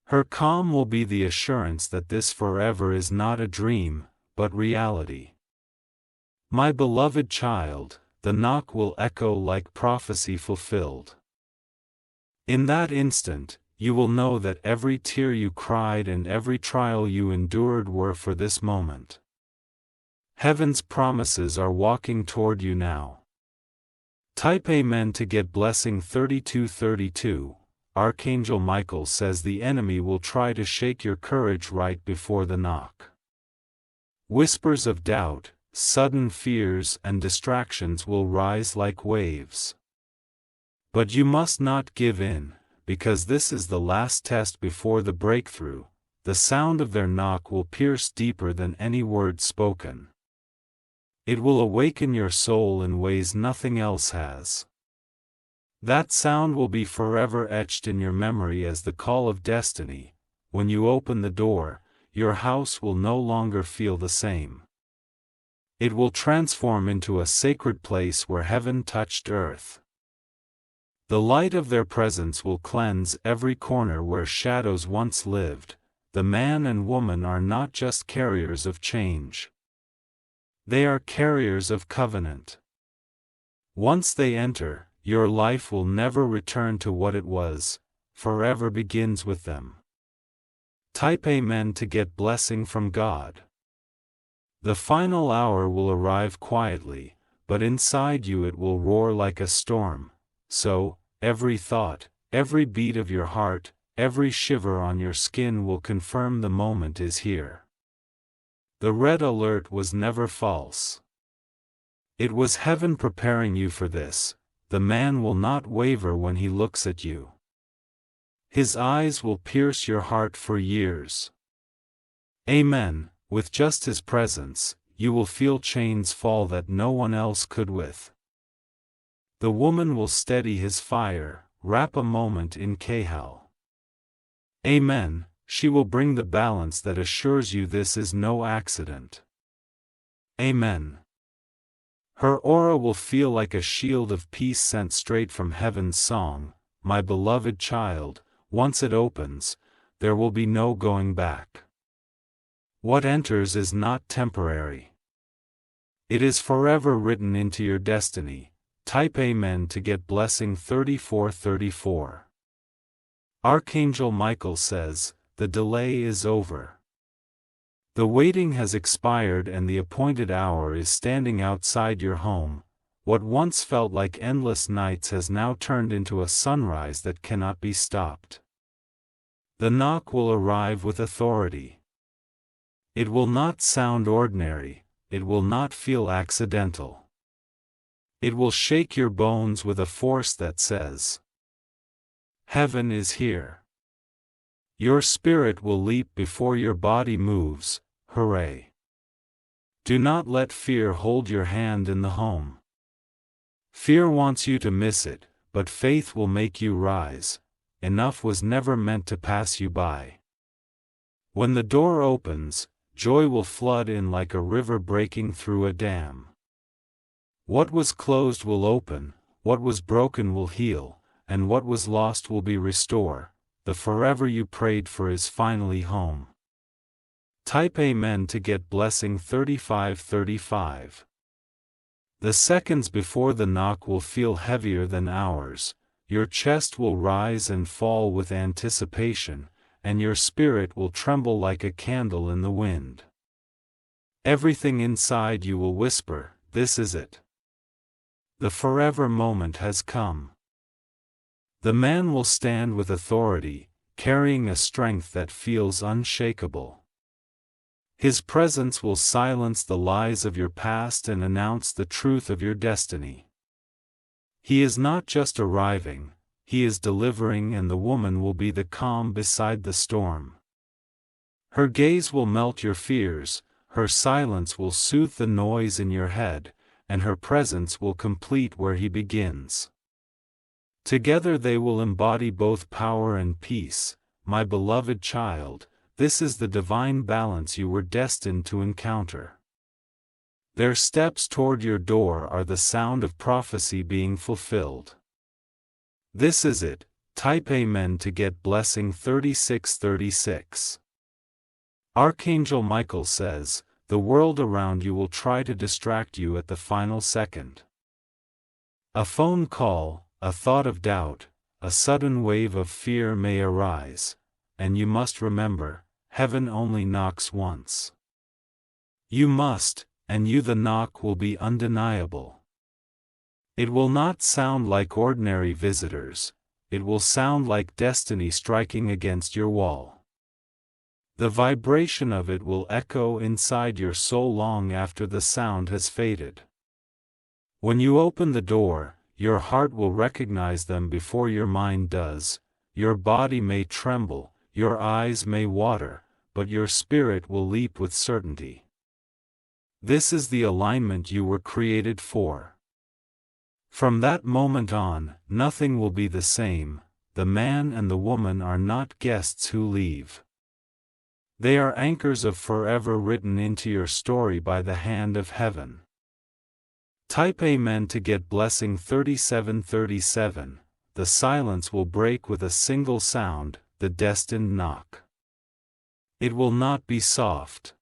Her calm will be the assurance that this forever is not a dream, but reality. My beloved child, the knock will echo like prophecy fulfilled. In that instant, you will know that every tear you cried and every trial you endured were for this moment. Heaven's promises are walking toward you now. Type Amen to get blessing 3232. Archangel Michael says the enemy will try to shake your courage right before the knock. Whispers of doubt, sudden fears and distractions will rise like waves. But you must not give in, because this is the last test before the breakthrough. The sound of their knock will pierce deeper than any word spoken. It will awaken your soul in ways nothing else has. That sound will be forever etched in your memory as the call of destiny. When you open the door, your house will no longer feel the same. It will transform into a sacred place where heaven touched earth. The light of their presence will cleanse every corner where shadows once lived. The man and woman are not just carriers of change. They are carriers of covenant. Once they enter, your life will never return to what it was. Forever begins with them. Type Amen to get blessing from God. The final hour will arrive quietly, but inside you it will roar like a storm. So, every thought, every beat of your heart, every shiver on your skin will confirm the moment is here. The red alert was never false. It was heaven preparing you for this. The man will not waver when he looks at you. His eyes will pierce your heart for years. Amen. With just his presence, you will feel chains fall that no one else could with. The woman will steady his fire, wrap a moment in kahal. Amen. She will bring the balance that assures you this is no accident. Amen. Her aura will feel like a shield of peace sent straight from heaven's song. My beloved child, once it opens, there will be no going back. What enters is not temporary. It is forever written into your destiny. Type Amen to get blessing 3434. Archangel Michael says, the delay is over. The waiting has expired and the appointed hour is standing outside your home. What once felt like endless nights has now turned into a sunrise that cannot be stopped. The knock will arrive with authority. It will not sound ordinary, it will not feel accidental. It will shake your bones with a force that says, heaven is here. Your spirit will leap before your body moves. Hooray! Do not let fear hold your hand in the home. Fear wants you to miss it, but faith will make you rise. Enough was never meant to pass you by. When the door opens, joy will flood in like a river breaking through a dam. What was closed will open, what was broken will heal, and what was lost will be restored. The forever you prayed for is finally home. Type Amen to get blessing 3535. The seconds before the knock will feel heavier than hours. Your chest will rise and fall with anticipation, and your spirit will tremble like a candle in the wind. Everything inside you will whisper, this is it. The forever moment has come. The man will stand with authority, carrying a strength that feels unshakable. His presence will silence the lies of your past and announce the truth of your destiny. He is not just arriving, he is delivering, and the woman will be the calm beside the storm. Her gaze will melt your fears, her silence will soothe the noise in your head, and her presence will complete where he begins. Together they will embody both power and peace. My beloved child, this is the divine balance you were destined to encounter. Their steps toward your door are the sound of prophecy being fulfilled. This is it. Type Amen to get blessing 3636. Archangel Michael says, the world around you will try to distract you at the final second. A phone call, a thought of doubt, a sudden wave of fear may arise, and you must remember, heaven only knocks once. You must, and the knock will be undeniable. It will not sound like ordinary visitors, it will sound like destiny striking against your wall. The vibration of it will echo inside your soul long after the sound has faded. When you open the door, your heart will recognize them before your mind does. Your body may tremble, your eyes may water, but your spirit will leap with certainty. This is the alignment you were created for. From that moment on, nothing will be the same. The man and the woman are not guests who leave. They are anchors of forever written into your story by the hand of heaven. Type Amen to get blessing 3737. The silence will break with a single sound, the destined knock. It will not be soft.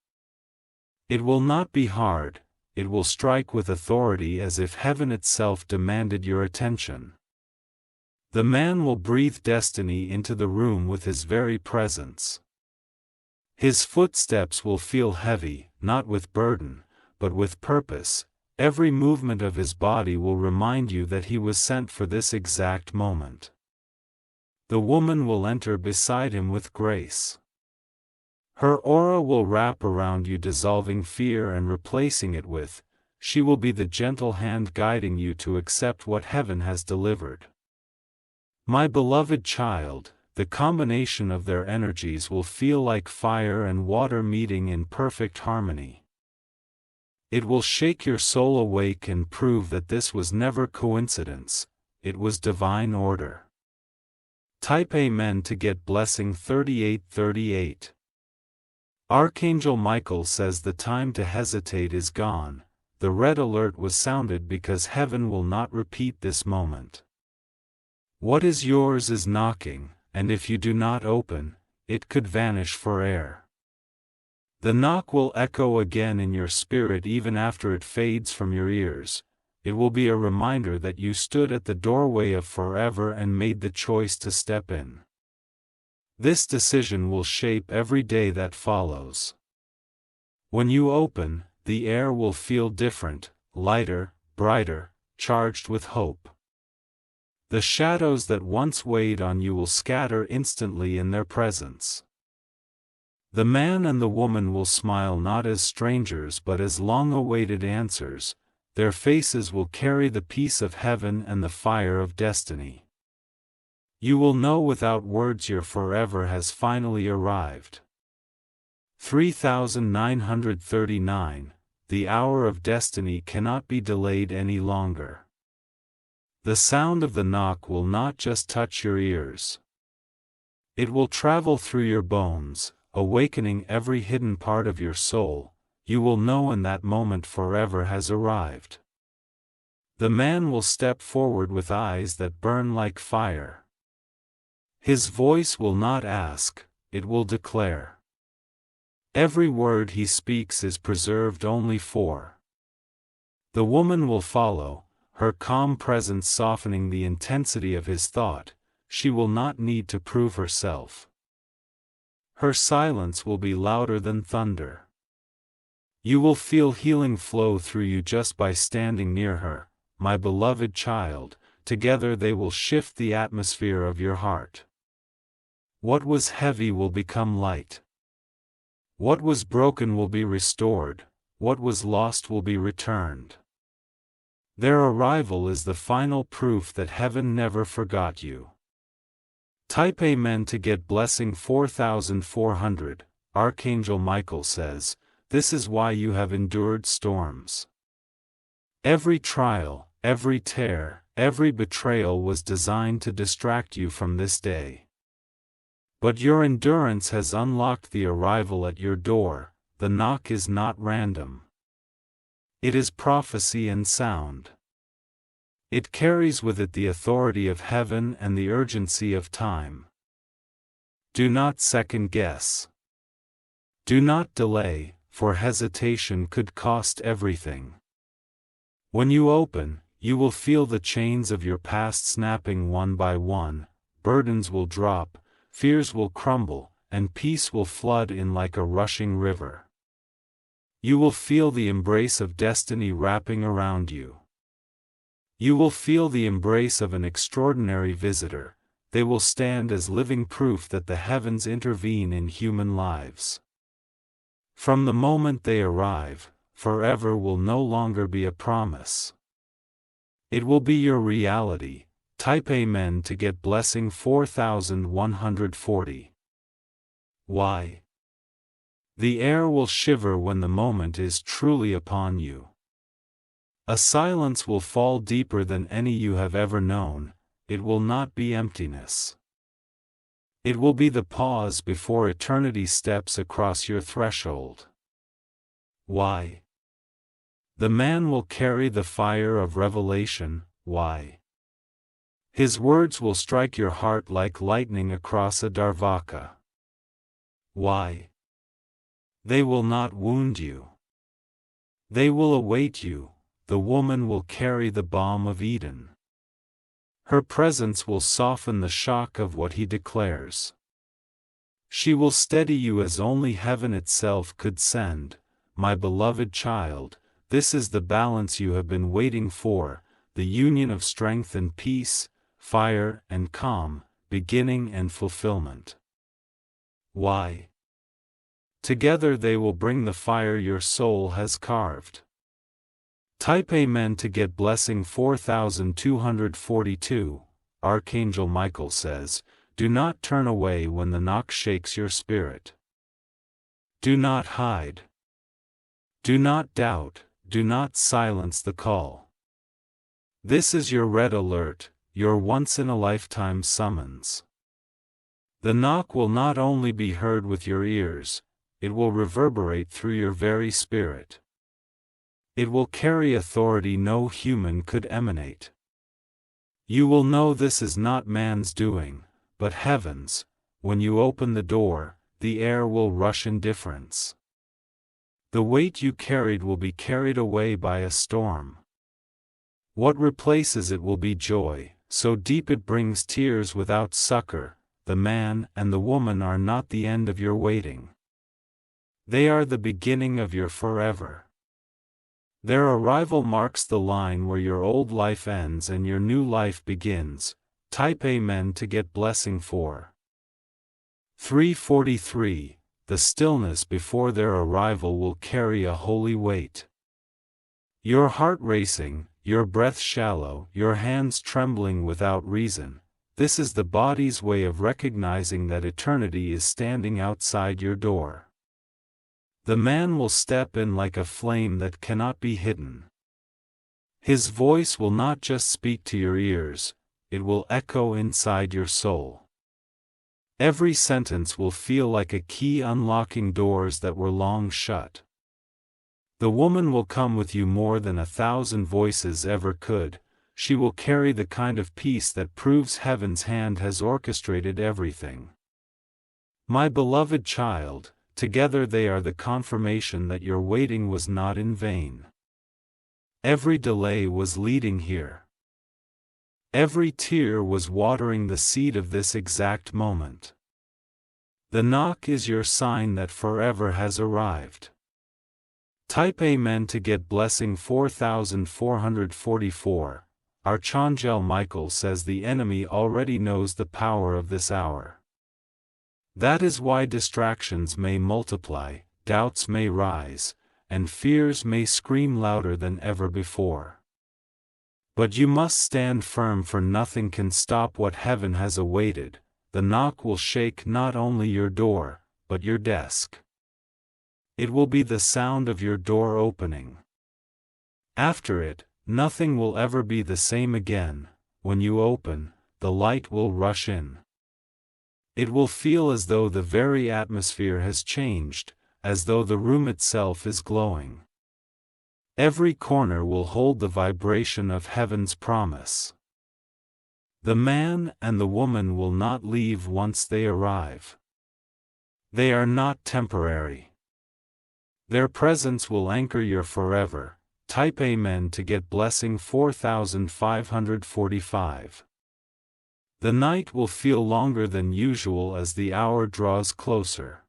It will not be hard, it will strike with authority as if heaven itself demanded your attention. The man will breathe destiny into the room with his very presence. His footsteps will feel heavy, not with burden, but with purpose. Every movement of his body will remind you that he was sent for this exact moment. The woman will enter beside him with grace. Her aura will wrap around you, dissolving fear and replacing it with, she will be the gentle hand guiding you to accept what heaven has delivered. My beloved child, the combination of their energies will feel like fire and water meeting in perfect harmony. It will shake your soul awake and prove that this was never coincidence, it was divine order. Type Amen to get blessing 3838. Archangel Michael says the time to hesitate is gone. The red alert was sounded because heaven will not repeat this moment. What is yours is knocking, and if you do not open, it could vanish for air. The knock will echo again in your spirit even after it fades from your ears. It will be a reminder that you stood at the doorway of forever and made the choice to step in. This decision will shape every day that follows. When you open, the air will feel different, lighter, brighter, charged with hope. The shadows that once weighed on you will scatter instantly in their presence. The man and the woman will smile not as strangers but as long-awaited answers. Their faces will carry the peace of heaven and the fire of destiny. You will know without words your forever has finally arrived. 3939. The hour of destiny cannot be delayed any longer. The sound of the knock will not just touch your ears. It will travel through your bones, awakening every hidden part of your soul. You will know in that moment forever has arrived. The man will step forward with eyes that burn like fire. His voice will not ask, it will declare. Every word he speaks is preserved only for. The woman will follow, her calm presence softening the intensity of his thought. She will not need to prove herself. Her silence will be louder than thunder. You will feel healing flow through you just by standing near her, my beloved child. Together they will shift the atmosphere of your heart. What was heavy will become light. What was broken will be restored, what was lost will be returned. Their arrival is the final proof that heaven never forgot you. Type Amen to get blessing 4400. Archangel Michael says, this is why you have endured storms. Every trial, every tear, every betrayal was designed to distract you from this day. But your endurance has unlocked the arrival at your door. The knock is not random. It is prophecy and sound. It carries with it the authority of heaven and the urgency of time. Do not second guess. Do not delay, for hesitation could cost everything. When you open, you will feel the chains of your past snapping one by one, burdens will drop, fears will crumble, and peace will flood in like a rushing river. You will feel the embrace of destiny wrapping around you. You will feel the embrace of an extraordinary visitor. They will stand as living proof that the heavens intervene in human lives. From the moment they arrive, forever will no longer be a promise. It will be your reality. Type Amen to get blessing 4140. Why? The air will shiver when the moment is truly upon you. A silence will fall deeper than any you have ever known. It will not be emptiness. It will be the pause before eternity steps across your threshold. Why? The man will carry the fire of revelation. Why? His words will strike your heart like lightning across a darvaka. Why? They will not wound you. They will await you. The woman will carry the balm of Eden. Her presence will soften the shock of what he declares. She will steady you as only heaven itself could send. My beloved child, this is the balance you have been waiting for, the union of strength and peace, fire and calm, beginning and fulfillment. Why? Together they will bring the fire your soul has carved. Type Amen to get blessing 4242. Archangel Michael says, do not turn away when the knock shakes your spirit. Do not hide. Do not doubt, do not silence the call. This is your red alert, your once-in-a-lifetime summons. The knock will not only be heard with your ears, it will reverberate through your very spirit. It will carry authority no human could emanate. You will know this is not man's doing, but heaven's. When you open the door, the air will rush indifference. The weight you carried will be carried away by a storm. What replaces it will be joy, so deep it brings tears without succor. The man and the woman are not the end of your waiting. They are the beginning of your forever. Their arrival marks the line where your old life ends and your new life begins. Type Amen to get blessing 343. The stillness before their arrival will carry a holy weight. Your heart racing, your breath shallow, your hands trembling without reason. This is the body's way of recognizing that eternity is standing outside your door. The man will step in like a flame that cannot be hidden. His voice will not just speak to your ears, it will echo inside your soul. Every sentence will feel like a key unlocking doors that were long shut. The woman will come with you more than 1,000 voices ever could. She will carry the kind of peace that proves heaven's hand has orchestrated everything. My beloved child, together they are the confirmation that your waiting was not in vain. Every delay was leading here. Every tear was watering the seed of this exact moment. The knock is your sign that forever has arrived. Type Amen to get blessing 4444. Archangel Michael says the enemy already knows the power of this hour. That is why distractions may multiply, doubts may rise, and fears may scream louder than ever before. But you must stand firm, for nothing can stop what heaven has awaited. The knock will shake not only your door, but your desk. It will be the sound of your door opening. After it, nothing will ever be the same again. When you open, the light will rush in. It will feel as though the very atmosphere has changed, as though the room itself is glowing. Every corner will hold the vibration of heaven's promise. The man and the woman will not leave once they arrive. They are not temporary. Their presence will anchor your forever. Type Amen to get blessing 4545. The night will feel longer than usual as the hour draws closer.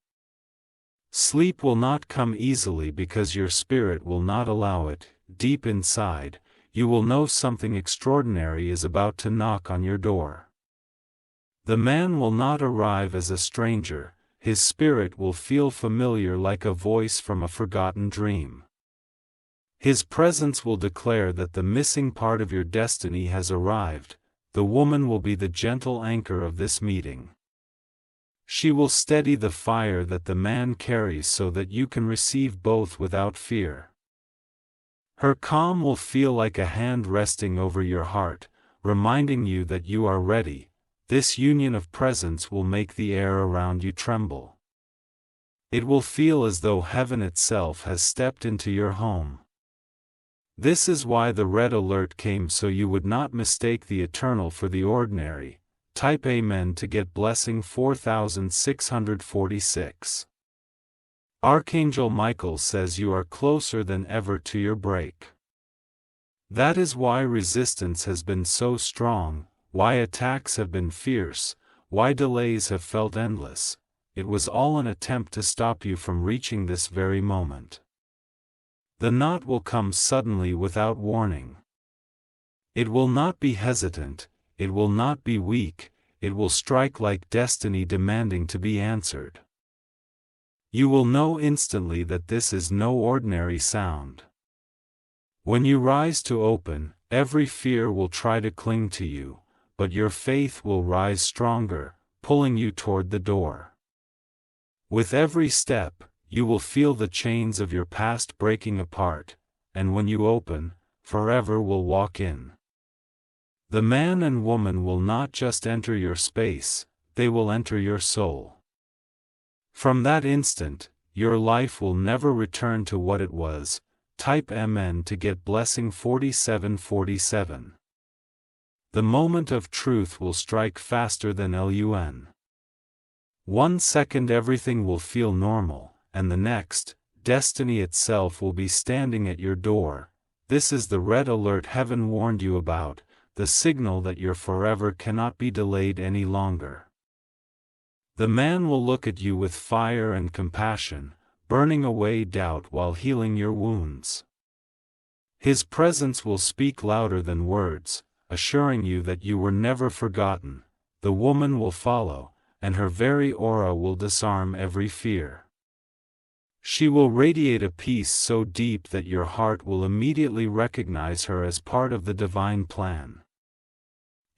Sleep will not come easily because your spirit will not allow it. Deep inside, you will know something extraordinary is about to knock on your door. The man will not arrive as a stranger, his spirit will feel familiar like a voice from a forgotten dream. His presence will declare that the missing part of your destiny has arrived. The woman will be the gentle anchor of this meeting. She will steady the fire that the man carries so that you can receive both without fear. Her calm will feel like a hand resting over your heart, reminding you that you are ready. This union of presence will make the air around you tremble. It will feel as though heaven itself has stepped into your home. This is why the red alert came, so you would not mistake the eternal for the ordinary. Type Amen to get blessing 4646. Archangel Michael says you are closer than ever to your break. That is why resistance has been so strong, why attacks have been fierce, why delays have felt endless. It was all an attempt to stop you from reaching this very moment. The knot will come suddenly without warning. It will not be hesitant, it will not be weak, it will strike like destiny demanding to be answered. You will know instantly that this is no ordinary sound. When you rise to open, every fear will try to cling to you, but your faith will rise stronger, pulling you toward the door. With every step, you will feel the chains of your past breaking apart, and when you open, forever will walk in. The man and woman will not just enter your space, they will enter your soul. From that instant, your life will never return to what it was. Type MN to get blessing 4747. The moment of truth will strike faster than LUN. 1 second everything will feel normal, and the next, destiny itself will be standing at your door. This is the red alert heaven warned you about, the signal that your forever cannot be delayed any longer. The man will look at you with fire and compassion, burning away doubt while healing your wounds. His presence will speak louder than words, assuring you that you were never forgotten. The woman will follow, and her very aura will disarm every fear. She will radiate a peace so deep that your heart will immediately recognize her as part of the divine plan.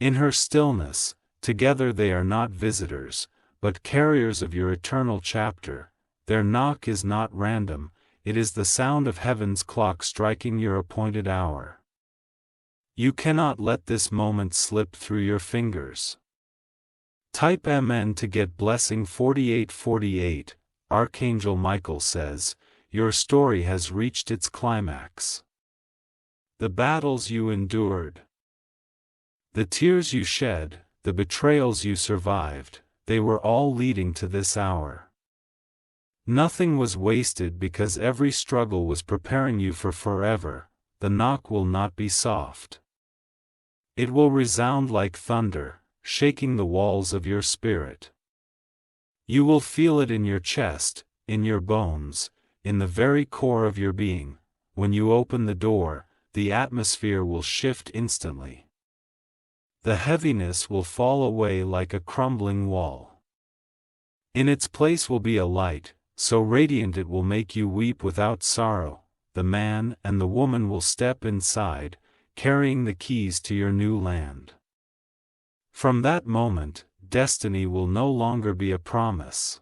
In her stillness, together they are not visitors, but carriers of your eternal chapter. Their knock is not random, it is the sound of heaven's clock striking your appointed hour. You cannot let this moment slip through your fingers. Type MN to get blessing 4848. Archangel Michael says, your story has reached its climax. The battles you endured, the tears you shed, the betrayals you survived, they were all leading to this hour. Nothing was wasted because every struggle was preparing you for forever. The knock will not be soft. It will resound like thunder, shaking the walls of your spirit. You will feel it in your chest, in your bones, in the very core of your being. When you open the door, the atmosphere will shift instantly. The heaviness will fall away like a crumbling wall. In its place will be a light, so radiant it will make you weep without sorrow. The man and the woman will step inside, carrying the keys to your new land. From that moment, destiny will no longer be a promise.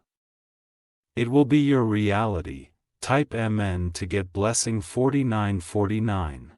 It will be your reality. Type MN to get blessing 4949.